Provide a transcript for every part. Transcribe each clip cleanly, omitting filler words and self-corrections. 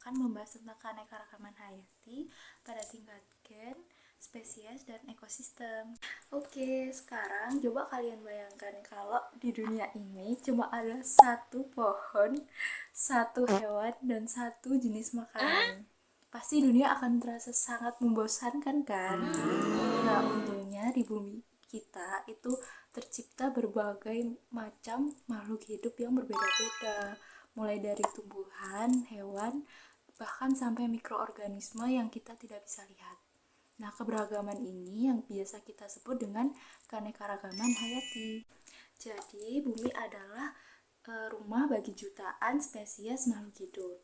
akan membahas tentang keanekaragaman hayati pada tingkat gen, spesies, dan ekosistem. Oke, sekarang coba kalian bayangkan kalau di dunia ini cuma ada satu pohon, satu hewan, dan satu jenis makanan. Pasti dunia akan terasa sangat membosankan kan? Nah, untungnya di bumi kita itu tercipta berbagai macam makhluk hidup yang berbeda-beda, mulai dari tumbuhan, hewan, bahkan sampai mikroorganisme yang kita tidak bisa lihat. Nah, keberagaman ini yang biasa kita sebut dengan keanekaragaman hayati. Jadi, bumi adalah rumah bagi jutaan spesies makhluk hidup.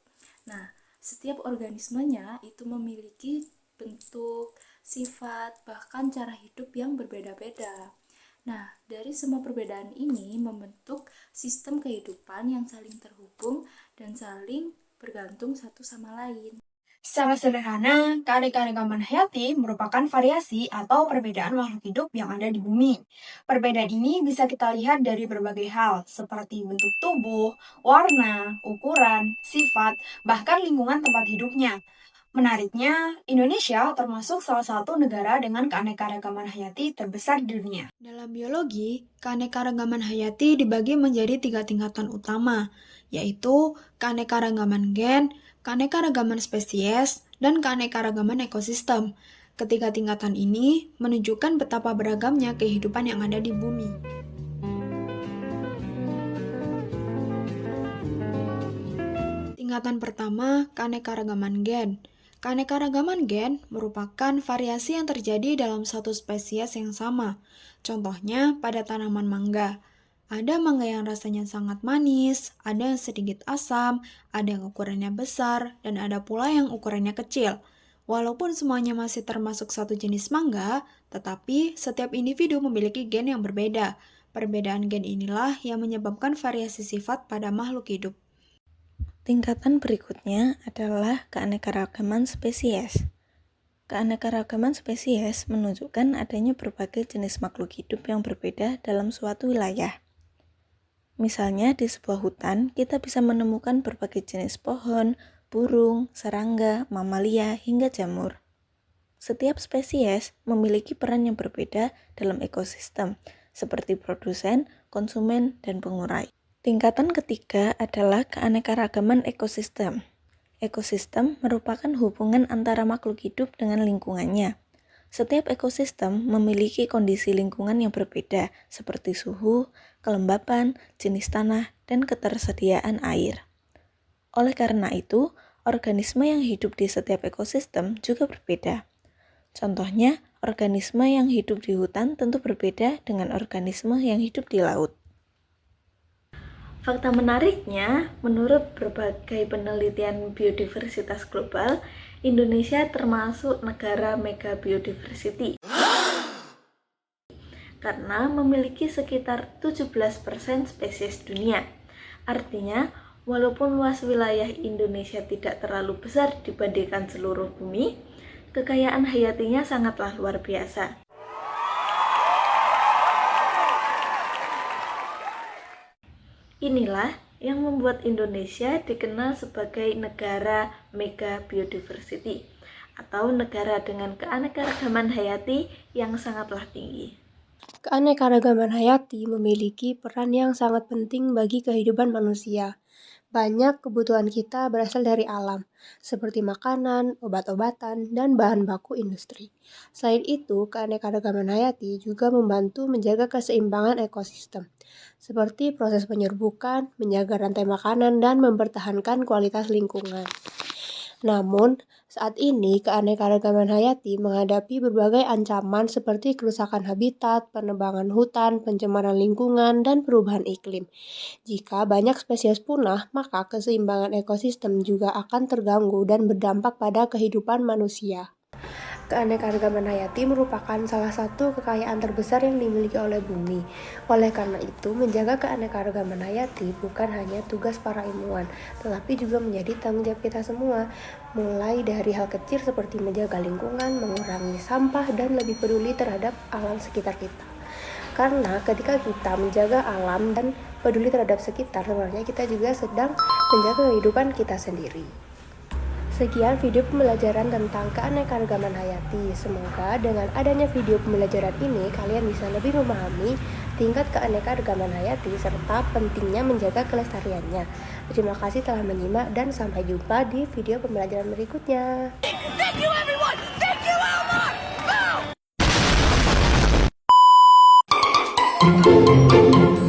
Nah, setiap organismenya itu memiliki bentuk, sifat, bahkan cara hidup yang berbeda-beda. Nah, dari semua perbedaan ini membentuk sistem kehidupan yang saling terhubung dan saling bergantung satu sama lain. Secara sederhana, keanekaragaman hayati merupakan variasi atau perbedaan makhluk hidup yang ada di bumi. Perbedaan ini bisa kita lihat dari berbagai hal, seperti bentuk tubuh, warna, ukuran, sifat, bahkan lingkungan tempat hidupnya. Menariknya, Indonesia termasuk salah satu negara dengan keanekaragaman hayati terbesar di dunia. Dalam biologi, keanekaragaman hayati dibagi menjadi 3 tingkatan utama, yaitu keanekaragaman gen, keanekaragaman spesies, dan keanekaragaman ekosistem. Ketiga tingkatan ini menunjukkan betapa beragamnya kehidupan yang ada di bumi. Tingkatan pertama, keanekaragaman gen. Keanekaragaman gen merupakan variasi yang terjadi dalam satu spesies yang sama. Contohnya pada tanaman mangga. Ada mangga yang rasanya sangat manis, ada yang sedikit asam, ada yang ukurannya besar, dan ada pula yang ukurannya kecil. Walaupun semuanya masih termasuk satu jenis mangga, tetapi setiap individu memiliki gen yang berbeda. Perbedaan gen inilah yang menyebabkan variasi sifat pada makhluk hidup. Tingkatan berikutnya adalah keanekaragaman spesies. Keanekaragaman spesies menunjukkan adanya berbagai jenis makhluk hidup yang berbeda dalam suatu wilayah. Misalnya di sebuah hutan, kita bisa menemukan berbagai jenis pohon, burung, serangga, mamalia, hingga jamur. Setiap spesies memiliki peran yang berbeda dalam ekosistem, seperti produsen, konsumen, dan pengurai. Tingkatan ketiga adalah keanekaragaman ekosistem. Ekosistem merupakan hubungan antara makhluk hidup dengan lingkungannya. Setiap ekosistem memiliki kondisi lingkungan yang berbeda, seperti suhu, kelembapan, jenis tanah, dan ketersediaan air. Oleh karena itu, organisme yang hidup di setiap ekosistem juga berbeda. Contohnya, organisme yang hidup di hutan tentu berbeda dengan organisme yang hidup di laut. Fakta menariknya, menurut berbagai penelitian biodiversitas global, Indonesia termasuk negara mega biodiversity karena memiliki sekitar 17% spesies dunia. Artinya, walaupun luas wilayah Indonesia tidak terlalu besar dibandingkan seluruh bumi, kekayaan hayatinya sangatlah luar biasa. Inilah yang membuat Indonesia dikenal sebagai negara mega biodiversity atau negara dengan keanekaragaman hayati yang sangatlah tinggi. Keanekaragaman hayati memiliki peran yang sangat penting bagi kehidupan manusia. Banyak kebutuhan kita berasal dari alam, seperti makanan, obat-obatan, dan bahan baku industri. Selain itu, keanekaragaman hayati juga membantu menjaga keseimbangan ekosistem, seperti proses penyerbukan, menjaga rantai makanan, dan mempertahankan kualitas lingkungan. Namun, saat ini keanekaragaman hayati menghadapi berbagai ancaman seperti kerusakan habitat, penebangan hutan, pencemaran lingkungan, dan perubahan iklim. Jika banyak spesies punah, maka keseimbangan ekosistem juga akan terganggu dan berdampak pada kehidupan manusia. Keanekaragaman hayati merupakan salah satu kekayaan terbesar yang dimiliki oleh bumi. Oleh karena itu, menjaga keanekaragaman hayati bukan hanya tugas para ilmuwan, tetapi juga menjadi tanggung jawab kita semua. Mulai dari hal kecil seperti menjaga lingkungan, mengurangi sampah, dan lebih peduli terhadap alam sekitar kita. Karena ketika kita menjaga alam dan peduli terhadap sekitar, sebenarnya kita juga sedang menjaga kehidupan kita sendiri. Sekian video pembelajaran tentang keanekaragaman hayati. Semoga dengan adanya video pembelajaran ini kalian bisa lebih memahami tingkat keanekaragaman hayati serta pentingnya menjaga kelestariannya. Terima kasih telah menyimak dan sampai jumpa di video pembelajaran berikutnya. Thank you, everyone! Thank you, Elmore! Go!